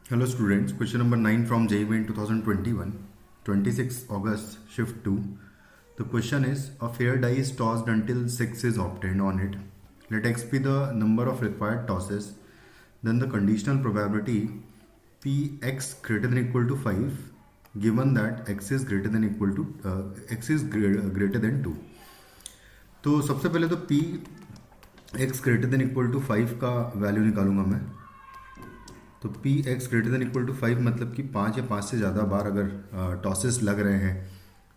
Hello students, question number 9 from JEE Main 2021, 26 August, shift 2. The question is, a fair die is tossed until 6 is obtained on it. Let x be the number of required tosses. Then the conditional probability px greater than equal to 5 given that x is greater than equal to x is greater than 2. तो सबसे पहले तो p x greater than equal to 5 का value निकालूंगा मैं. तो P X greater than equal to 5 मतलब कि 5 या 5 से ज़्यादा बार अगर टॉसेस लग रहे हैं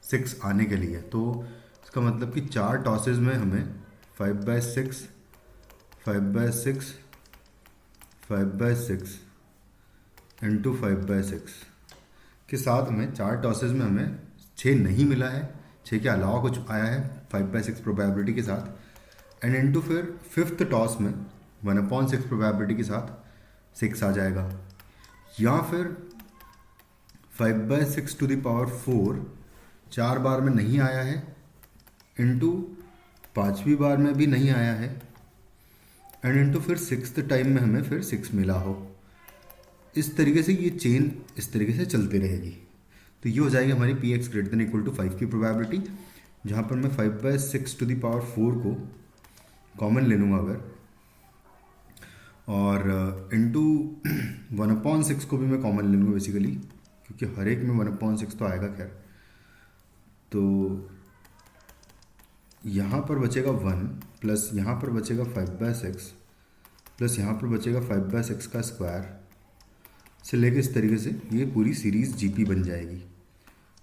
6 आने के लिए, तो इसका मतलब कि 4 टॉसेस में हमें 5/6, 5/6, 5/6 इंटू 5/6 के साथ में 4 टॉसेस में हमें 6 नहीं मिला है, 6 के अलावा कुछ आया है 5/6 प्रोबेबिलिटी के साथ, एंड इंटू फिर 5th टॉस में 1/6 प्रोबेबिलिटी के साथ 6 आ जाएगा, या फिर 5/6 टू द पावर 4 4 बार में नहीं आया है, इंटू 5वीं बार में भी नहीं आया है, एंड इंटू फिर 6th टाइम में हमें फिर 6 मिला हो. इस तरीके से ये चेन इस तरीके से चलती रहेगी. तो ये हो जाएगी हमारी P X greater than equal to 5 की प्रोबेबिलिटी, जहाँ पर मैं 5/6 टू द पावर 4 को कॉमन ले लूँगा अगर, और इंटू 1/6 को भी मैं कॉमन ले लूँगा बेसिकली, क्योंकि हर एक में 1/6 तो आएगा. खैर, तो यहाँ पर बचेगा 1 प्लस यहाँ पर बचेगा 5/6 प्लस यहाँ पर बचेगा 5/6 का स्क्वायर से लेके इस तरीके से ये पूरी सीरीज़ जीपी बन जाएगी.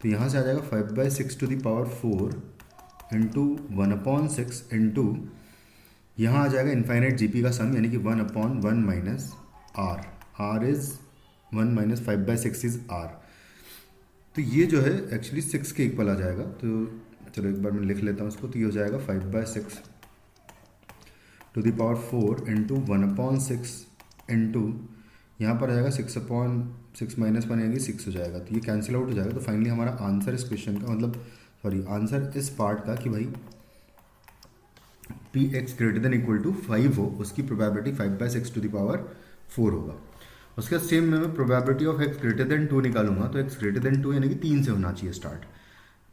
तो यहाँ से आ जाएगा 5/6 to the power 4 into 1/6 into यहाँ आ जाएगा इन्फाइनाइट जीपी का सम, यानी कि 1/1 minus R. R is 1 minus 5/6 is R. तो ये जो है एक्चुअली 6 के इक्वल आ जाएगा. तो चलो एक बार मैं लिख लेता हूँ इसको. तो ये हो जाएगा 5/6 to the power 4 into 1/6 into यहाँ पर आ जाएगा 6/6 माइनस 1 यानी 6 हो जाएगा. तो ये कैंसिल आउट हो जाएगा. तो फाइनली हमारा आंसर इस क्वेश्चन का आंसर इस पार्ट का कि भाई P X greater than equal to 5 हो, उसकी प्रोबेबिलिटी 5/6 टू द पावर 4 होगा. उसके बाद सेम में मैं probability of x greater than 2 निकालूंगा. तो एक्स ग्रेटर देन 2 यानी कि 3 से होना चाहिए स्टार्ट.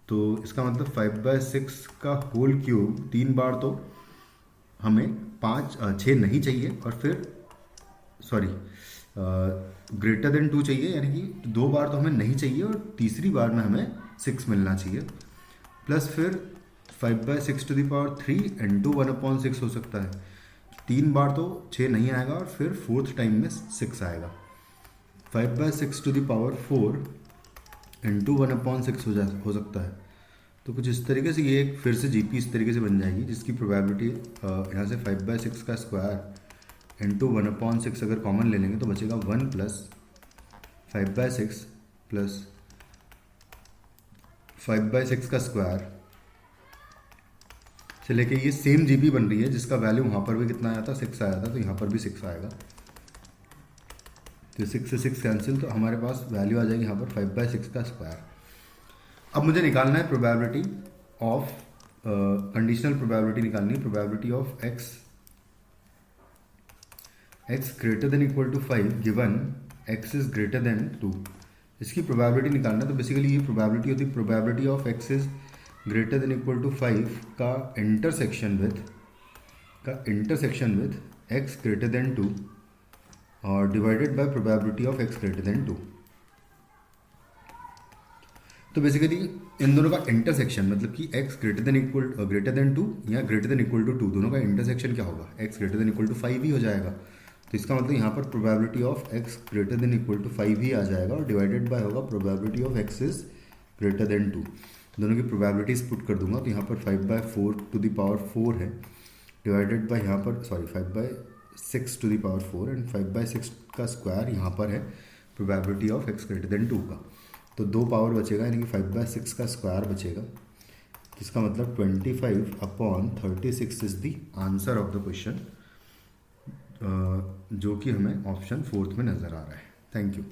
तो इसका मतलब 5/6 का होल क्यूब 3 बार तो हमें 6 नहीं चाहिए, और फिर ग्रेटर देन 2 चाहिए, यानी कि 2 बार तो हमें नहीं चाहिए और तीसरी बार में हमें 6 मिलना चाहिए, प्लस फिर 5/6 टू द पावर 3 इंटू 1/6 हो सकता है. 3 बार तो 6 नहीं आएगा और फिर 4th टाइम में 6 आएगा. 5/6 टू द पावर 4 इंटू 1/6 हो सकता है. तो कुछ इस तरीके से ये एक फिर से जीपी इस तरीके से बन जाएगी, जिसकी प्रोबेबिलिटी यहाँ से 5/6 का स्क्वायर इंटू 1/6 अगर कॉमन ले लेंगे तो बचेगा 1 प्लस 5/6 प्लस 5/6 का स्क्वायर से लेके ये सेम जीपी बन रही है, जिसका वैल्यू वहाँ पर भी कितना आया था 6 आया था, तो यहाँ पर भी 6 आएगा. तो 6 से 6 कैंसिल, तो हमारे पास वैल्यू आ जाएगी यहाँ पर 5/6 का स्क्वायर. अब मुझे निकालना है प्रोबेबिलिटी ऑफ कंडीशनल प्रोबेबिलिटी निकालनी है, probability of x greater than equal to 5 given X is greater than 2. इसकी प्रोबेबिलिटी निकालना है. तो बेसिकली ये प्रोबेबिलिटी होती है probability of x is greater than equal to 5 का intersection with x greater than 2 और divided by probability of x greater than 2. तो बेसिकली इन दोनों का इंटरसेक्शन मतलब कि एक्स ग्रेटर देन 2 या ग्रेटर देन इक्वल टू 2 दोनों का इंटरसेक्शन क्या होगा, x greater than equal to 5 ही हो जाएगा. तो इसका मतलब यहाँ पर probability of x greater than equal to 5 ही आ जाएगा, और डिवाइडेड बाय होगा probability of x is greater than 2. दोनों की प्रोबेबिलिटीज पुट कर दूंगा. तो यहाँ पर 5/4 टू द पावर 4 है, डिवाइडेड बाय यहाँ पर 5/6 टू द पावर 4 एंड 5/6 का स्क्वायर यहाँ पर है probability of x greater than 2 का. तो 2 पावर बचेगा, यानी कि 5/6 का स्क्वायर बचेगा, जिसका मतलब 25/36 is the answer of the question, जो कि हमें ऑप्शन 4th में नज़र आ रहा है. Thank you.